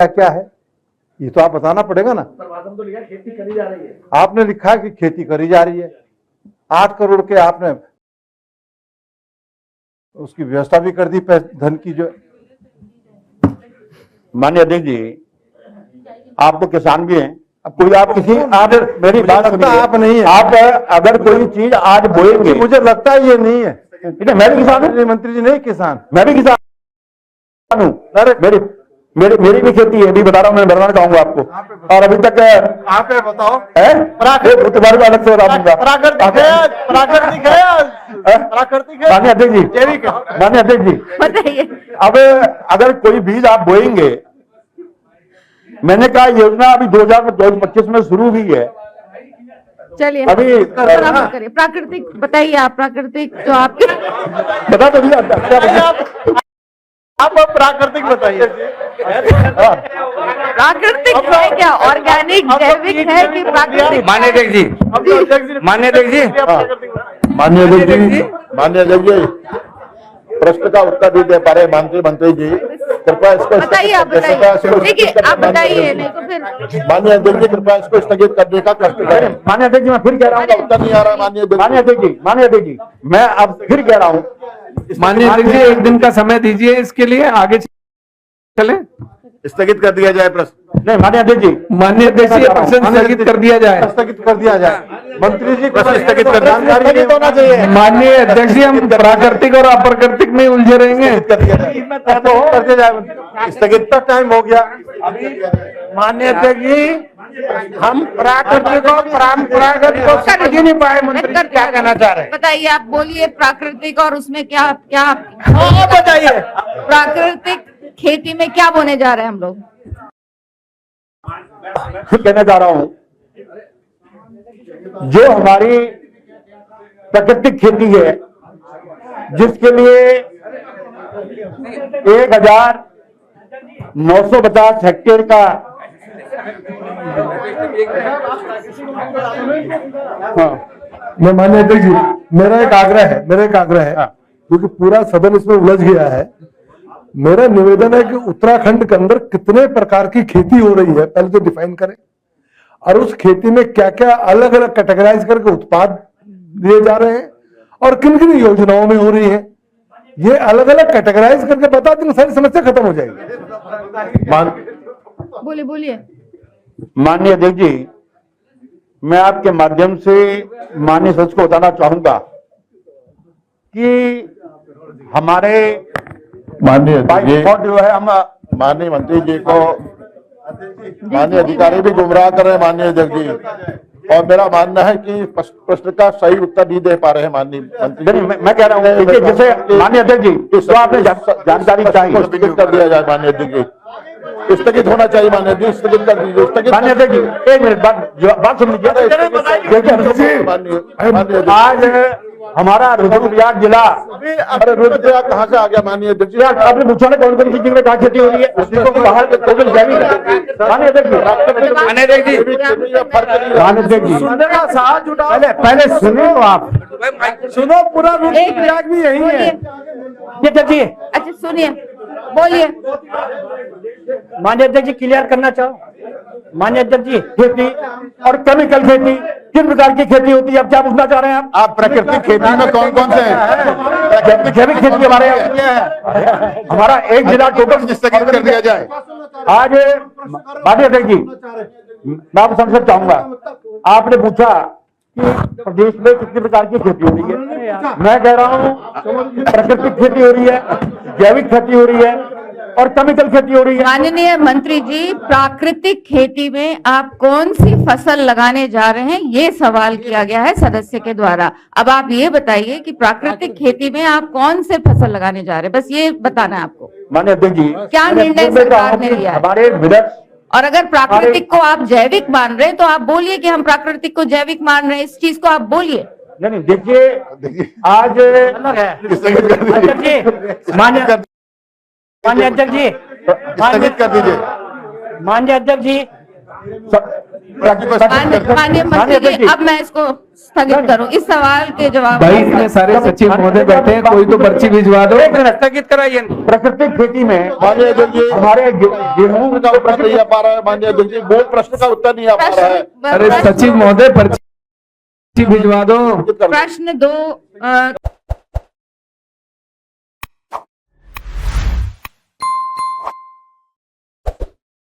क्या है ये तो आप बताना पड़ेगा ना। तो लिखा खेती करी जा रही है, आपने लिखा कि खेती करी जा रही है, 8 करोड़ के आपने उसकी व्यवस्था भी कर दी धन की। जो माननीय अध्यक्ष जी, आप तो किसान भी हैं, अब कोई आप किसी आप मेरी बात सुनिए, आप नहीं है, आप अगर कोई चीज आज बोएंगे, मुझे लगता है ये नहीं है। मैं भी किसान हूं, मंत्री जी नहीं किसान, मैं भी किसान हूं। अरे मेरी भी खेती है, अभी बता रहा हूं, मैं बताना चाहूंगा आपको। और अभी तक आप बताओ तुम्हारे को अलग से बता दूंगा। प्राकृतिक है माननीय अध्यक्ष जी, माननीय अध्यक्ष जी बताइए। अब अगर कोई बीज आप बोएंगे, मैंने कहा योजना अभी 2025 में शुरू हुई है। चलिए अभी बराबर करिए। प्राकृतिक बताइए, आप प्राकृतिक जो आपके बता दो भैया, आप प्राकृतिक बताइए। प्राकृतिक है क्या, ऑर्गेनिक जैविक है कि प्राकृतिक? माननीय अध्यक्ष जी, माननीय अध्यक्ष जी, माननीय अध्यक्ष जी, प्रश्न का उत्तर भी दे पा रहे मंत्री जी, कृपया इसको बताइए। आप बताइए, देखिए आप बताइए, नहीं तो फिर माननीय अध्यक्ष जी कृपया इसको स्थगित करने का कष्ट करें। माननीय अध्यक्ष जी, मैं फिर कह रहा हूँ, उत्तर नहीं आ रहा। माननीय अध्यक्ष जी, माननीय अध्यक्ष जी, मैं अब फिर कह रहा हूँ, माननीय अध्यक्ष जी 1 दिन का समय दीजिए इसके लिए, आगे चले। स्थगित कर दिया जाए प्रश्न। नहीं माननीय अध्यक्ष जी, माननीय अध्यक्ष जी, प्रश्न स्थगित कर दिया जाए। स्थगित कर दिया जाए। मंत्री जी प्रश्न स्थगित कर जानकारी होना चाहिए। माननीय अध्यक्ष जी, हम प्राकृतिक और अप्राकृतिक में उलझे रहेंगे। कर दिया जाए, स्थगित का टाइम हो गया। माननीय अध्यक्ष जी, हम प्राकृतिक और परंपरागत को समझ ही नहीं पाए। मंत्री जी क्या कहना चाह रहे हैं? बताइए, आप बोलिए प्राकृतिक और उसमें क्या क्या बताइए। प्राकृतिक खेती में क्या बोने जा रहे हैं हम लोग? फिर कहना चाह रहा हूं, जो हमारी प्राकृतिक खेती है, जिसके लिए 1950 हेक्टेयर का मैं माननीय अध्यक्ष जी, मेरा एक आग्रह है क्योंकि पूरा सदन इसमें उलझ गया है। मेरा निवेदन है कि उत्तराखंड के अंदर कितने प्रकार की खेती हो रही है पहले तो डिफाइन करें, और उस खेती में क्या क्या अलग अलग कैटेगराइज करके उत्पाद दिए जा रहे हैं और किन किन योजनाओं में हो रही है, ये अलग अलग कैटेगराइज करके बता देंगे, सारी समस्या खत्म हो जाएगी। बोलिए बोलिए। माननीय अध्यक्ष जी, मैं आपके माध्यम से माननीय सदस्य को बताना चाहूंगा कि हमारे माननीय जो है, हम माननीय मंत्री जी को माननीय अधिकारी भी गुमराह कर रहे हैं माननीय अध्यक्ष जी, और मेरा मानना है कि प्रश्न का सही उत्तर नहीं दे पा रहे हैं माननीय मंत्री। मैं कह रहा हूँ कि जैसे माननीय अध्यक्ष जी, तो आपने जानकारी चाहिए, स्थगित कर दिया जाए माननीय अध्यक्ष जी, स्थगित होना चाहिए माननीय अध्यक्ष, स्थगित कर दीजिए। स्थगित माननीय अध्यक्ष जी, 1 मिनट बात सुन लीजिए। आज हमारा रुद्रप्रयाग जिला, अरे रुद्रप्रयाग कहाँ से आ गया माननीय अध्यक्ष जी? आपने पूछा ना कौन कौन सी चीज में कहाँ खेती हो रही है, उसी को बाहर माननीय अध्यक्ष जी, माननीय अध्यक्ष जी, माननीय अध्यक्ष जी, पहले सुनो, आप सुनो, पूरा रुद्रप्रयाग भी यही है। अच्छा सुनिए, बोलिए। माननीय अध्यक्ष जी, क्लियर करना चाहो। माननीय अध्यक्ष जी, खेती और केमिकल खेती किन प्रकार की खेती होती है, अब क्या पूछना चाह रहे हैं आप? प्राकृतिक खेती में कौन कौन से हैं? जैविक खेती के बारे में हमारा एक जिला टोटल स्थगित कर दिया जाए आज। माननीय अध्यक्ष जी, मैं आपसे समझना चाहूंगा, आपने पूछा कि प्रदेश में कितने प्रकार की खेती हो रही है। मैं कह रहा हूँ प्राकृतिक खेती हो रही है, जैविक खेती हो रही है और केमिकल खेती हो रही है। माननीय मंत्री जी, प्राकृतिक खेती में आप कौन सी फसल लगाने जा रहे हैं, ये सवाल किया गया है सदस्य के द्वारा। अब आप ये बताइए कि प्राकृतिक खेती में आप कौन से फसल लगाने जा रहे हैं, बस ये बताना है आपको। माननीय अध्यक्ष जी, क्या निर्णय सरकार ने लिया है? हमारे विदर्भ, और अगर प्राकृतिक को आप जैविक मान रहे हैं तो आप बोलिए कि हम प्राकृतिक को जैविक मान रहे हैं, इस चीज को आप बोलिए। नहीं देखिए, आज माननीय अध्यक्ष जी, स्थगित कर दीजिए। माननीय अध्यक्ष जी, माननीय मंत्री जी, अब मैं इसको स्थगित करूं, इस सवाल के जवाब भाई इतने सारे सचिव महोदय बैठे हैं, कोई तो पर्ची भिजवा दो। एक मिनट स्थगित कराइए। प्राकृतिक खेती में माननीय अध्यक्ष जी, हमारे गेहूं का उत्तर नहीं आ पा रहा है। माननीय अध्यक्ष जी, मूल प्रश्न का उत्तर नहीं आ पा रहा है। अरे सचिव महोदय पर्ची भिजवा दो। प्रश्न 2